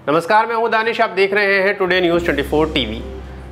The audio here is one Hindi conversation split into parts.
नमस्कार, मैं हूं दानिश। आप देख रहे हैं टुडे न्यूज़ 24 टीवी।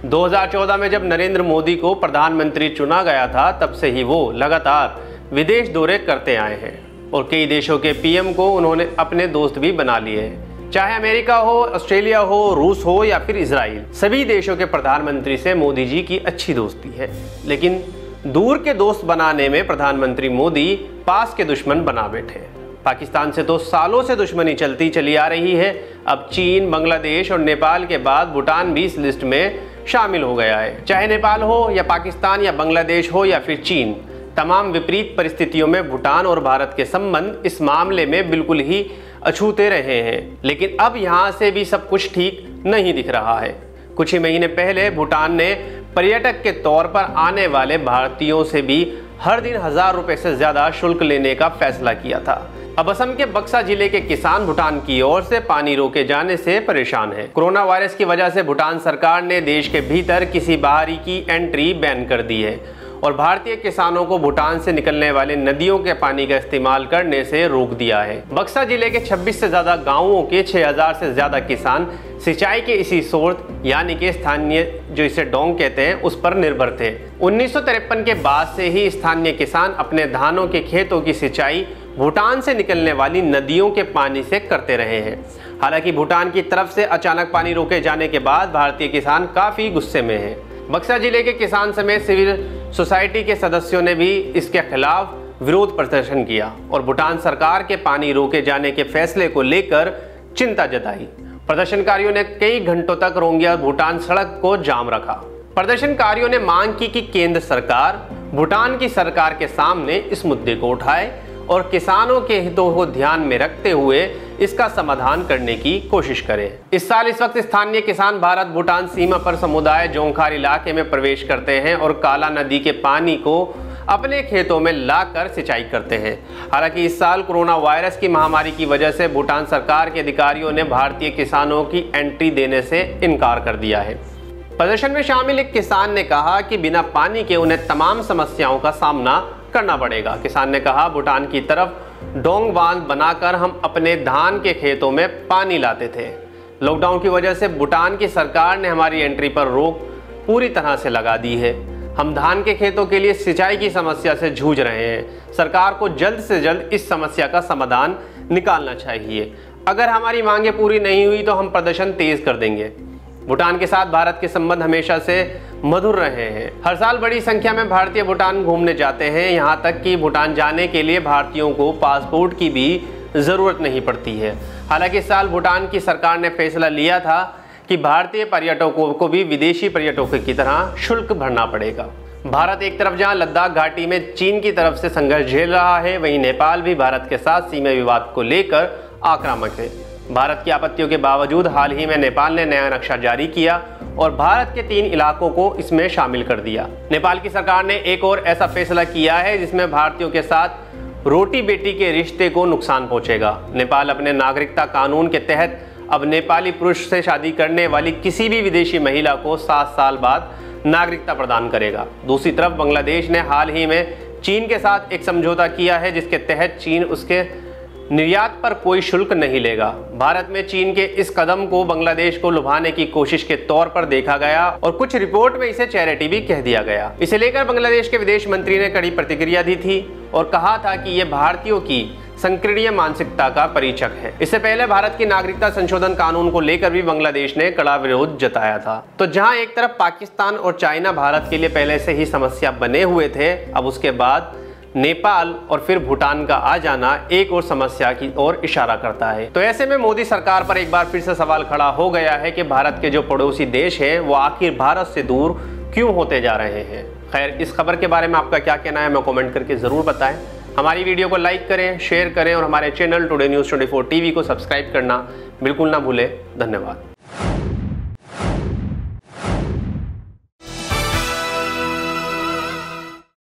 2014 में जब नरेंद्र मोदी को प्रधानमंत्री चुना गया था, तब से ही वो लगातार विदेश दौरे करते आए हैं और कई देशों के पीएम को उन्होंने अपने दोस्त भी बना लिए हैं। चाहे अमेरिका हो, ऑस्ट्रेलिया हो, रूस हो या फिर इजराइल, सभी देशों के प्रधानमंत्री से मोदी जी की अच्छी दोस्ती है। लेकिन दूर के दोस्त बनाने में प्रधानमंत्री मोदी पास के दुश्मन बना बैठे। पाकिस्तान से तो सालों से दुश्मनी चलती चली आ रही है। अब चीन, बांग्लादेश और नेपाल के बाद भूटान भी इस लिस्ट में शामिल हो गया है। चाहे नेपाल हो या पाकिस्तान या बांग्लादेश हो या फिर चीन, तमाम विपरीत परिस्थितियों में भूटान और भारत के संबंध इस मामले में बिल्कुल ही अछूते रहे हैं। लेकिन अब यहाँ से भी सब कुछ ठीक नहीं दिख रहा है। कुछ ही महीने पहले भूटान ने पर्यटक के तौर पर आने वाले भारतीयों से भी हर दिन 1000 रुपए से ज्यादा शुल्क लेने का फैसला किया था। अब असम के बक्सा जिले के किसान भूटान की ओर से पानी रोके जाने से परेशान हैं। कोरोना वायरस की वजह से भूटान सरकार ने देश के भीतर किसी बाहरी की एंट्री बैन कर दी है और भारतीय किसानों को भूटान से निकलने वाले नदियों के पानी का इस्तेमाल करने से रोक दिया है। बक्सा जिले के 26 से ज्यादा गाँवों के 6000 से ज्यादा किसान सिंचाई के इसी स्रोत यानी कि स्थानीय, जो इसे डोंग कहते हैं, उस पर निर्भर थे। 1953 के बाद से ही स्थानीय किसान अपने धानों के खेतों की सिंचाई भूटान से निकलने वाली नदियों के पानी से करते रहे हैं। हालांकि भूटान की तरफ से अचानक पानी रोके जाने के बाद भारतीय किसान काफी गुस्से में हैं। बक्सा जिले के किसान समेत सिविल सोसाइटी के सदस्यों ने भी इसके खिलाफ विरोध प्रदर्शन किया और भूटान सरकार के पानी रोके जाने के फैसले को लेकर चिंता जताई। प्रदर्शनकारियों ने कई घंटों तक रोंगिया भूटान सड़क को जाम रखा। प्रदर्शनकारियों ने मांग की कि केंद्र सरकार भूटान की सरकार के सामने इस मुद्दे को उठाए और किसानों के हितों को ध्यान में रखते हुए इसका समाधान करने की कोशिश करें। इस साल इस वक्त स्थानीय किसान भारत भूटान सीमा पर समुदाय जोंखार इलाके में प्रवेश करते हैं और काला नदी के पानी को अपने खेतों में लाकर सिंचाई करते हैं। हालांकि इस साल कोरोना वायरस की महामारी की वजह से भूटान सरकार के अधिकारियों ने भारतीय किसानों की एंट्री देने से इनकार कर दिया है। प्रदर्शन में शामिल एक किसान ने कहा कि बिना पानी के उन्हें तमाम समस्याओं का सामना करना पड़ेगा। किसान ने कहा, भूटान की तरफ डोंग बांध बनाकर हम अपने धान के खेतों में पानी लाते थे। लॉकडाउन की वजह से भूटान की सरकार ने हमारी एंट्री पर रोक पूरी तरह से लगा दी है। हम धान के खेतों के लिए सिंचाई की समस्या से जूझ रहे हैं। सरकार को जल्द से जल्द इस समस्या का समाधान निकालना चाहिए। अगर हमारी मांगे पूरी नहीं हुई तो हम प्रदर्शन तेज कर देंगे। भूटान के साथ भारत के संबंध हमेशा से मधुर रहे हैं। हर साल बड़ी संख्या में भारतीय भूटान घूमने जाते हैं। यहाँ तक कि भूटान जाने के लिए भारतीयों को पासपोर्ट की भी जरूरत नहीं पड़ती है। हालांकि इस साल भूटान की सरकार ने फैसला लिया था कि भारतीय पर्यटकों को भी विदेशी पर्यटकों की तरह शुल्क भरना पड़ेगा। भारत एक तरफ जहां लद्दाख घाटी में चीन की तरफ से संघर्ष झेल रहा है, वहीं नेपाल भी भारत के साथ सीमा विवाद को लेकर आक्रामक है। भारत की आपत्तियों के बावजूद हाल ही में नेपाल ने नया नक्शा जारी किया और भारत के 3 इलाकों को इसमें शामिल कर दिया। नेपाल की सरकार ने एक और ऐसा फैसला किया है जिसमें भारतीयों के साथ रोटी बेटी के रिश्ते को नुकसान पहुंचेगा। नेपाल अपने नागरिकता कानून के तहत अब नेपाली पुरुष से शादी करने वाली किसी भी विदेशी महिला को 7 साल बाद नागरिकता प्रदान करेगा। दूसरी तरफ बांग्लादेश ने हाल ही में चीन के साथ एक समझौता किया है जिसके तहत चीन उसके निर्यात पर कोई शुल्क नहीं लेगा। भारत में चीन के इस कदम को बांग्लादेश को लुभाने की कोशिश के तौर पर देखा गया और कुछ रिपोर्ट में इसे चैरिटी भी कह दिया गया। इसे लेकर बांग्लादेश के विदेश मंत्री ने कड़ी प्रतिक्रिया दी थी और कहा था कि यह भारतीयों की संकीर्णीय मानसिकता का परिचक है। इससे पहले भारत की नागरिकता संशोधन कानून को लेकर भी बांग्लादेश ने कड़ा विरोध जताया था। तो जहां एक तरफ पाकिस्तान और चाइना भारत के लिए पहले से ही समस्या बने हुए थे, अब उसके बाद नेपाल और फिर भूटान का आ जाना एक और समस्या की ओर इशारा करता है। तो ऐसे में मोदी सरकार पर एक बार फिर से सवाल खड़ा हो गया है कि भारत के जो पड़ोसी देश हैं वो आखिर भारत से दूर क्यों होते जा रहे हैं। खैर, इस खबर के बारे में आपका क्या कहना है, मैं कमेंट करके जरूर बताएं। हमारी वीडियो को लाइक करें, शेयर करें और हमारे चैनल टुडे न्यूज़ 24 टीवी को सब्सक्राइब करना बिल्कुल ना भूलें। धन्यवाद।